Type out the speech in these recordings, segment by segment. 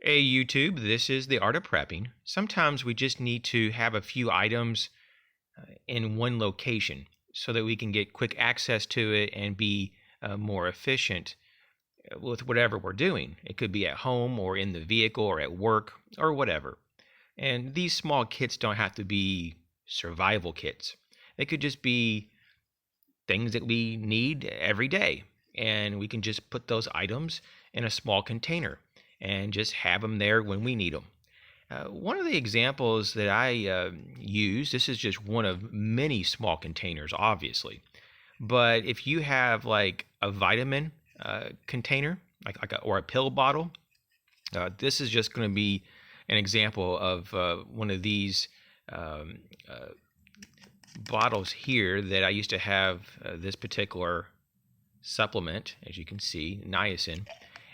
Hey YouTube, this is the art of prepping. Sometimes we just need to have a few items in one location so that we can get quick access to it and be more efficient with whatever we're doing. It could be at home or in the vehicle or at work or whatever. And these small kits don't have to be survival kits. They could just be things that we need every day. And we can just put those items in a small container and just have them there when we need them. One of the examples that I use, this is just one of many small containers, obviously. But if you have like a vitamin container, or a pill bottle, this is just going to be an example of one of these bottles here that I used to have this particular supplement, as you can see, niacin.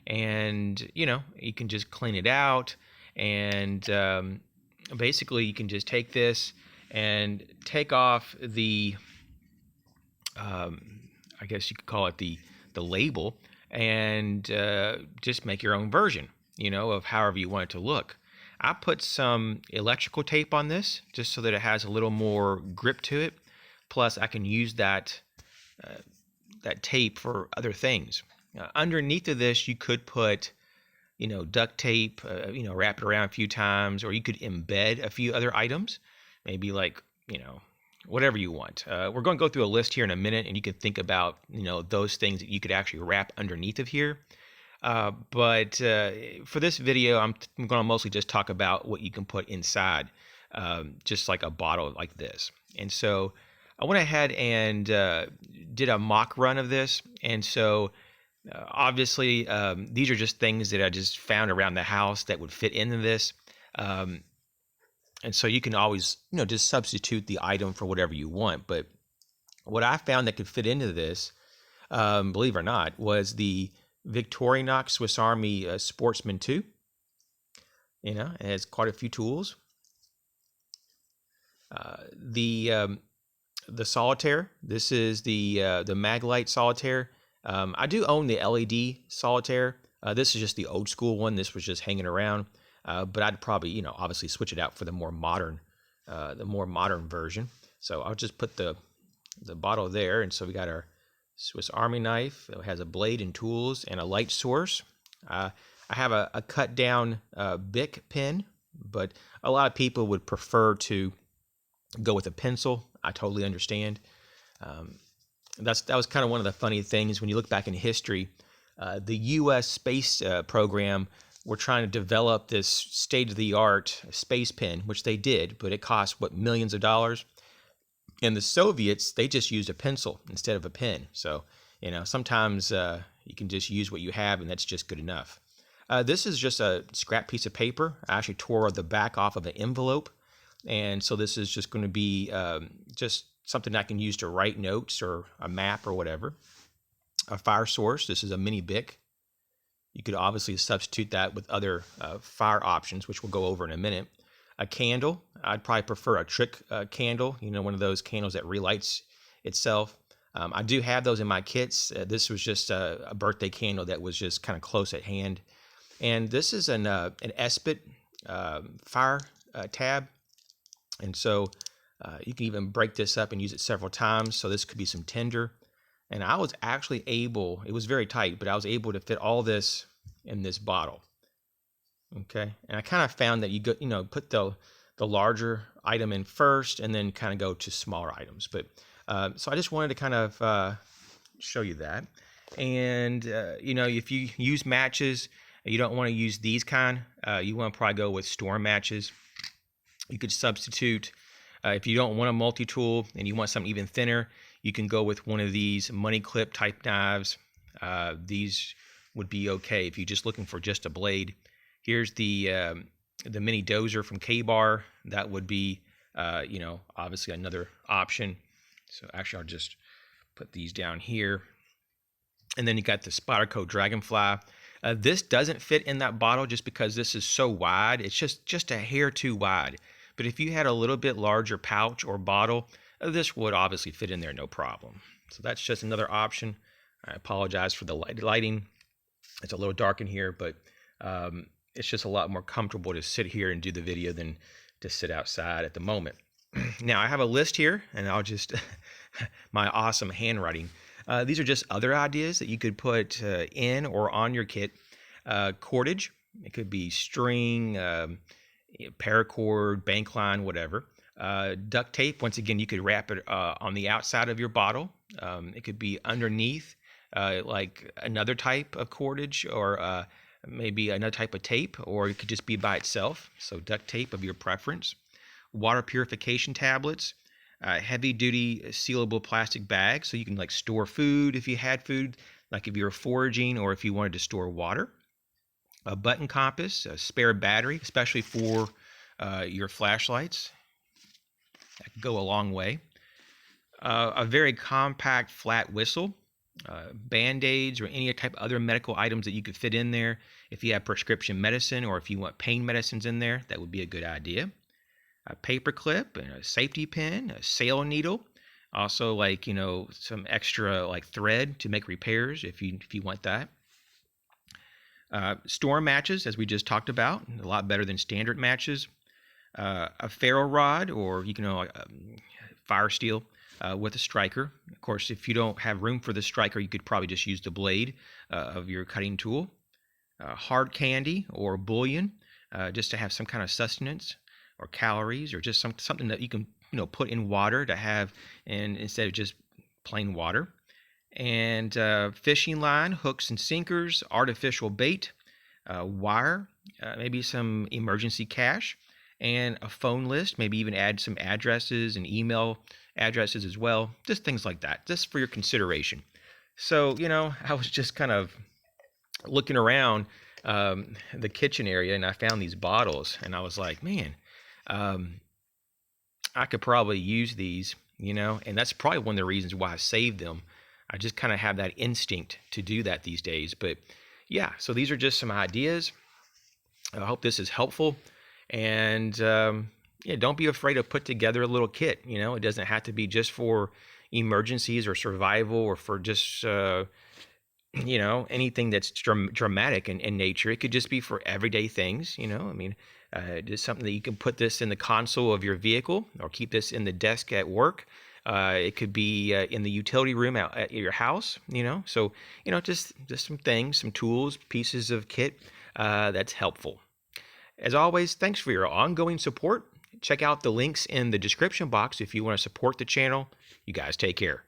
And you can just clean it out, and basically you can just take this and take off the I guess you could call it the label, and just make your own version of however you want it to look. I put some electrical tape on this just so that it has a little more grip to it, plus I can use that tape for other things. Underneath of this, you could put, duct tape, wrap it around a few times, or you could embed a few other items, maybe like, whatever you want. We're going to go through a list here in a minute, and you can think about, those things that you could actually wrap underneath of here. But for this video, I'm going to mostly just talk about what you can put inside, just like a bottle like this. And so I went ahead and did a mock run of this, and so obviously, these are just things that I just found around the house that would fit into this. And so you can always, just substitute the item for whatever you want. But what I found that could fit into this, believe it or not, was the Victorinox Swiss Army Sportsman 2. It has quite a few tools. The solitaire. This is the Maglite solitaire. I do own the LED solitaire. This is just the old school one. This was just hanging around, but I'd probably, obviously switch it out for the more modern version. So I'll just put the bottle there, and so we got our Swiss Army knife. It has a blade and tools and a light source. I have a cut down Bic pen, but a lot of people would prefer to go with a pencil. I totally understand. That was kind of one of the funny things when you look back in history. The U.S. space program were trying to develop this state-of-the-art space pen, which they did, but it cost millions of dollars. And the Soviets, they just used a pencil instead of a pen. So sometimes you can just use what you have, and that's just good enough. This is just a scrap piece of paper. I actually tore the back off of an envelope, and so this is just going to be just something I can use to write notes or a map or whatever. A fire source. This is a mini Bic. You could obviously substitute that with other fire options, which we'll go over in a minute. A candle. I'd probably prefer a trick candle, one of those candles that relights itself. I do have those in my kits. This was just a birthday candle that was just kind of close at hand. And this is an Espit fire tab. And so you can even break this up and use it several times. So this could be some tinder. And I was actually able, it was very tight, but I was able to fit all this in this bottle. Okay. And I kind of found that you go, put the larger item in first and then kind of go to smaller items. But so I just wanted to kind of show you that. And, if you use matches, you don't want to use these kind. You want to probably go with storm matches. You could substitute. If you don't want a multi-tool and you want something even thinner, you can go with one of these money clip type knives. These would be okay if you're just looking for just a blade. Here's the mini dozer from K-Bar. That would be, obviously another option. So actually, I'll just put these down here. And then you got the Spyderco Dragonfly. This doesn't fit in that bottle just because this is so wide. It's just a hair too wide. But if you had a little bit larger pouch or bottle, this would obviously fit in there no problem. So that's just another option. I apologize for the lighting. It's a little dark in here, but it's just a lot more comfortable to sit here and do the video than to sit outside at the moment. Now I have a list here, and I'll just my awesome handwriting. These are just other ideas that you could put in or on your kit. Cordage, it could be string, paracord, bank line, whatever. Duct tape, once again, you could wrap it on the outside of your bottle. It could be underneath, like another type of cordage, or maybe another type of tape, or it could just be by itself. So duct tape of your preference. Water purification tablets, heavy-duty sealable plastic bags, so you can like store food if you had food, like if you were foraging or if you wanted to store water. A button compass, a spare battery, especially for your flashlights. That could go a long way. A very compact flat whistle, Band-Aids, or any type of other medical items that you could fit in there. If you have prescription medicine or if you want pain medicines in there, that would be a good idea. A paper clip and a safety pin, a sail needle, also like, you know, some extra like thread to make repairs if you want that. Storm matches, as we just talked about, a lot better than standard matches. A ferro rod, or you can fire steel with a striker. Of course, if you don't have room for the striker, you could probably just use the blade of your cutting tool. Hard candy or bouillon, just to have some kind of sustenance, or calories, or just something that you can, you know, put in water to have, and instead of just plain water. And fishing line, hooks and sinkers, artificial bait, wire, maybe some emergency cash, and a phone list, maybe even add some addresses and email addresses as well, just things like that, just for your consideration. So, you know, I was just kind of looking around the kitchen area, and I found these bottles, and I was like, man, I could probably use these, you know, and that's probably one of the reasons why I saved them. I just kind of have that instinct to do that these days. But yeah, so these are just some ideas. I hope this is helpful. And yeah, don't be afraid to put together a little kit. You know, it doesn't have to be just for emergencies or survival, or for just, you know, anything that's dramatic in nature. It could just be for everyday things, you know. I mean, just something that you can put this in the console of your vehicle, or keep this in the desk at work. It could be in the utility room out at your house, you know. So, you know, just some things, some tools, pieces of kit that's helpful. As always, thanks for your ongoing support. Check out the links in the description box if you want to support the channel. You guys take care.